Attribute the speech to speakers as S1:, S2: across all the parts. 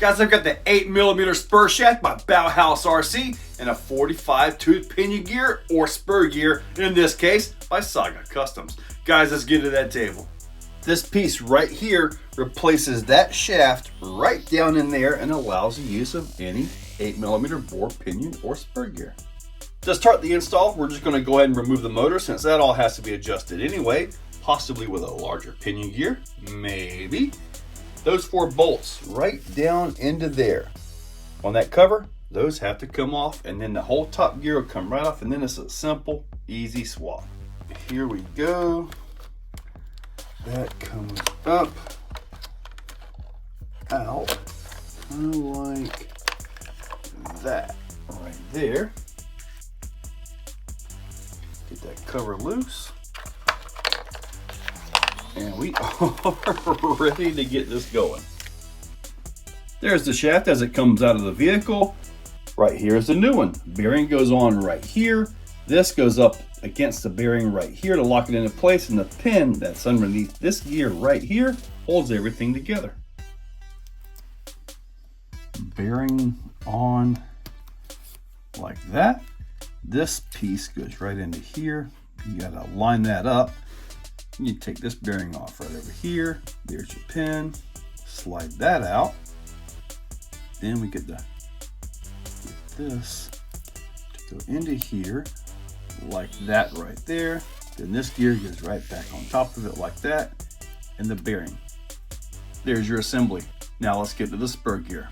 S1: Guys, I've got the 8mm spur shaft by Bowhouse RC and a 45 tooth pinion gear or spur gear, in this case by Saga Customs. Guys, let's get to that table. This piece right here replaces that shaft right down in there and allows the use of any 8mm bore, pinion, or spur gear. To start the install, we're just going to go ahead and remove the motor, since that all has to be adjusted anyway, possibly with a larger pinion gear, maybe. Those 4 bolts right down into there. On that cover, those have to come off, and then the whole top gear will come right off, and then it's a simple, easy swap. Here we go. That comes up, out, kind of like that right there. Get that cover loose. And we are ready to get this going. There's the shaft as it comes out of the vehicle. Right here is the new one. Bearing goes on right here. This goes up against the bearing right here to lock it into place, and the pin that's underneath this gear right here holds everything together. Bearing on like that. This piece goes right into here. You gotta line that up. You take this bearing off right over here. There's your pin. Slide that out. Then we get this to go into here like that right there. Then this gear goes right back on top of it like that, and the bearing. There's your assembly. Now let's get to the spur gear.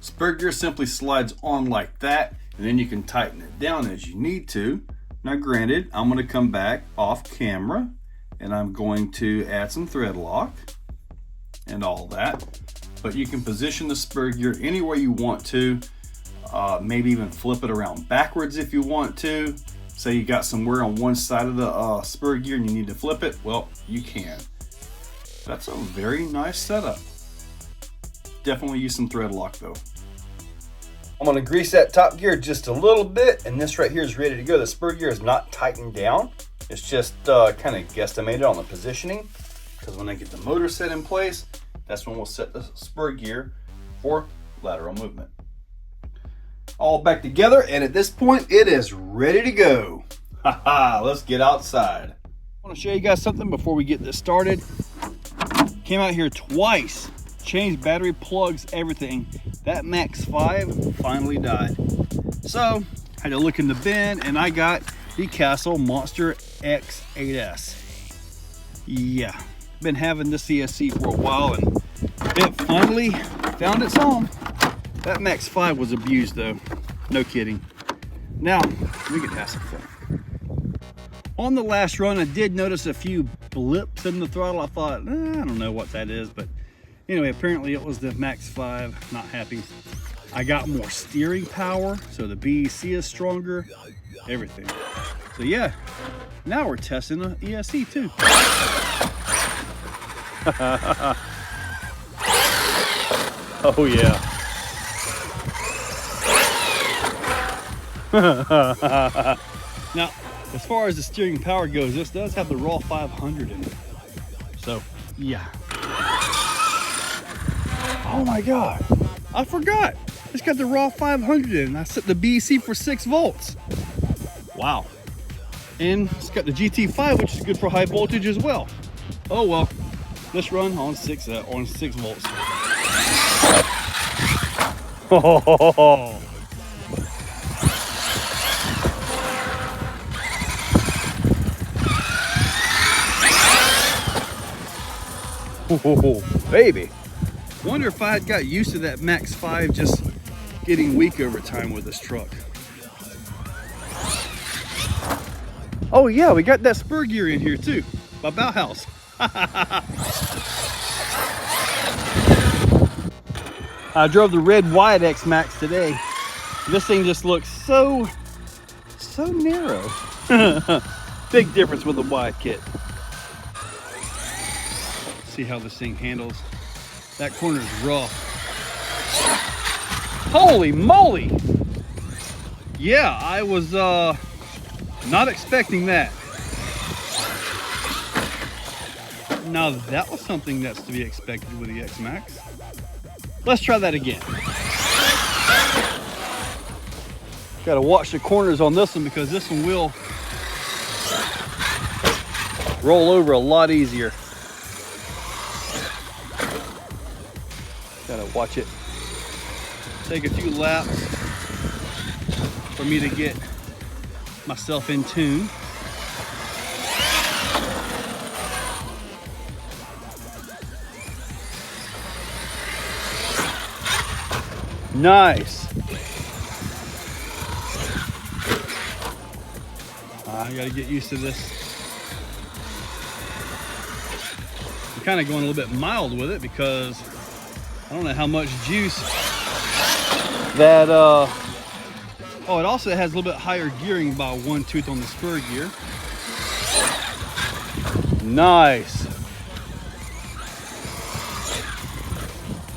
S1: Spur gear simply slides on like that, and then you can tighten it down as you need to. Now granted, I'm going to come back off camera and I'm going to add some thread lock and all that, but you can position the spur gear anywhere you want to. Maybe even flip it around backwards if you want to. Say you got some wear on one side of the spur gear and you need to flip it, well, you can. That's a very nice setup. Definitely use some thread lock though. I'm going to grease that top gear just a little bit, and this right here is ready to go. The spur gear is not tightened down. It's just kind of guesstimated on the positioning, because when I get the motor set in place, that's when we'll set the spur gear for lateral movement. All back together, and at this point, it is ready to go. Haha, let's get outside. I want to show you guys something before we get this started. Came out here twice, changed battery, plugs, everything. That Max 5 finally died. So, had to look in the bin, and I got the Castle Monster X ESC. Yeah, been having this ESC for a while, and it finally found its home. That Max 5 was abused though, no kidding. Now, we can have some fun. On the last run, I did notice a few blips in the throttle. I thought, I don't know what that is, but anyway, apparently it was the Max 5, not happy. I got more steering power, so the BEC is stronger, everything. So yeah, now we're testing the ESC too. Oh yeah. Now, as far as the steering power goes, this does have the raw 500 in it. So yeah. Oh my God, I forgot. It's got the raw 500 in it, and I set the BEC for 6 volts. Wow. And it's got the GT5, which is good for high voltage as well. Oh well, let's run on 6 volts. Oh. Oh, baby. Wonder if I had got used to that Max 5 just getting weak over time with this truck. Oh yeah, we got that spur gear in here too, by Bowhouse. I drove the red wide Xmaxx today. This thing just looks so narrow. Big difference with the wide kit. See how this thing handles. That corner's rough. Holy moly! Yeah, I was not expecting that. Now that was something that's to be expected with the Xmaxx.
S2: Let's try that again. Got to watch the corners on this one because this one will roll over a lot easier. Got to watch it. Take a few laps for me to get myself in tune. Nice. I gotta get used to this. I'm kind of going a little bit mild with it because I don't know how much juice that, oh, it also has a little bit higher gearing by 1 tooth on the spur gear. Nice.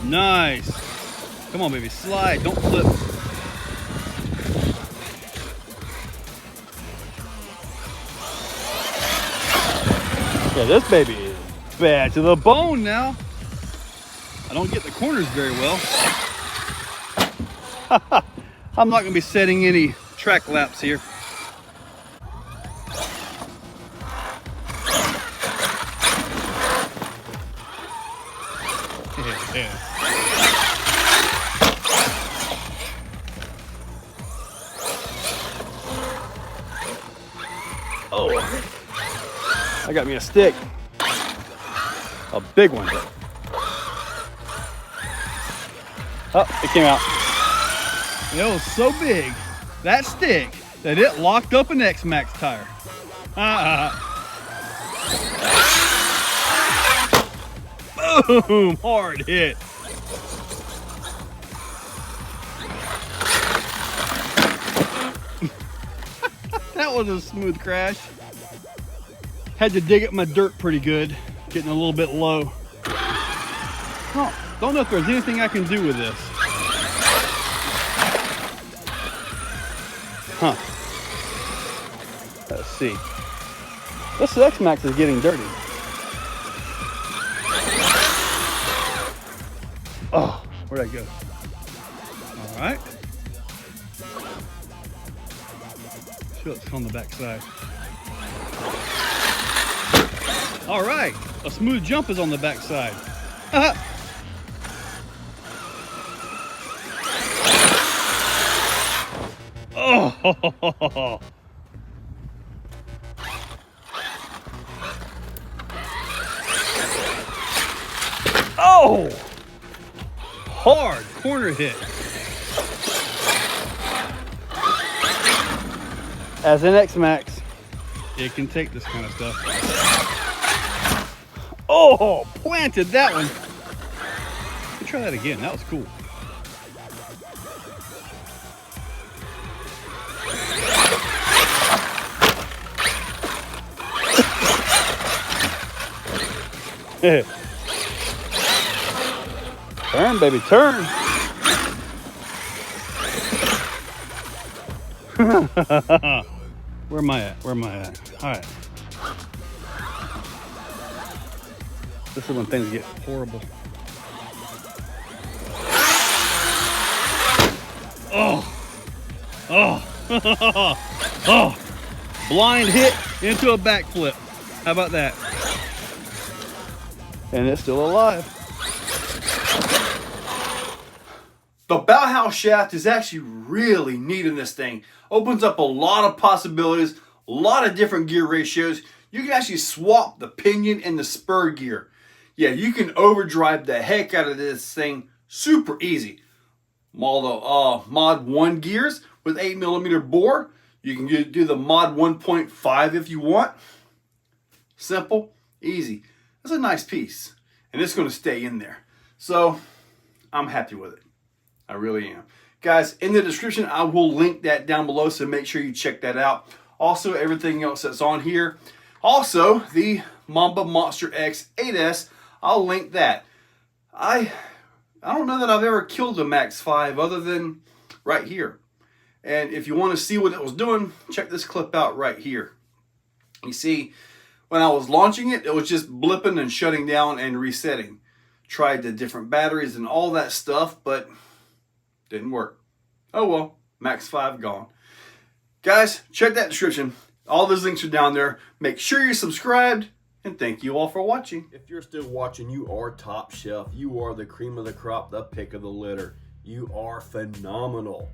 S2: Nice. Come on, baby, slide, don't flip. Yeah, this baby is bad to the bone now. I don't get the corners very well. I'm not gonna be setting any track laps here. Yeah. Oh, I got me a stick, a big one. Oh, it came out. It was so big, that stick, that it locked up an Xmaxx tire. Boom, hard hit. That was a smooth crash. Had to dig up my dirt pretty good, getting a little bit low. Don't know if there's anything I can do with this. Huh. Let's see. This Xmaxx is getting dirty. Oh, where'd I go? All right. Sure, it's on the back side. All right, a smooth jump is on the back side. Oh. Oh, hard corner hit. As an Xmaxx, it can take this kind of stuff. Oh, planted that one. Let's try that again. That was cool. Turn, baby, turn. Where am I at? Where am I at? All right. This is when things get horrible. Oh. Oh. Oh. Blind hit into a backflip. How about that? And it's still alive.
S1: The Bowhouse shaft is actually really neat in this thing. Opens up a lot of possibilities, a lot of different gear ratios. You can actually swap the pinion and the spur gear. Yeah, you can overdrive the heck out of this thing super easy. All the Mod 1 gears with 8mm bore. You can do the Mod 1.5 if you want. Simple, easy. It's a nice piece, and it's going to stay in there. So I'm happy with it. I really am. Guys, in the description, I will link that down below, so make sure you check that out. Also, everything else that's on here. Also, the Mamba Monster X 8S, I'll link that. I don't know that I've ever killed a Max 5 other than right here. And if you want to see what it was doing, check this clip out right here. You see, when I was launching it, it was just blipping and shutting down and resetting. tried the different batteries and all that stuff, but didn't work. Oh well, Max 5 gone. Guys, check that description. All those links are down there. Make sure you're subscribed, and thank you all for watching. If you're still watching, you are top shelf. You are the cream of the crop, the pick of the litter. You are phenomenal.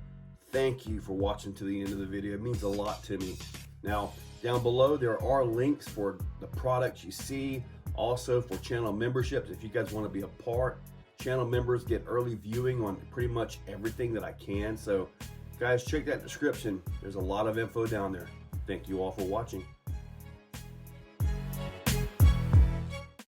S1: Thank you for watching to the end of the video. It means a lot to me. Now, down below, there are links for the products you see, also for channel memberships. If you guys want to be a part, channel members get early viewing on pretty much everything that I can. So, guys, check that description. There's a lot of info down there. Thank you all for watching.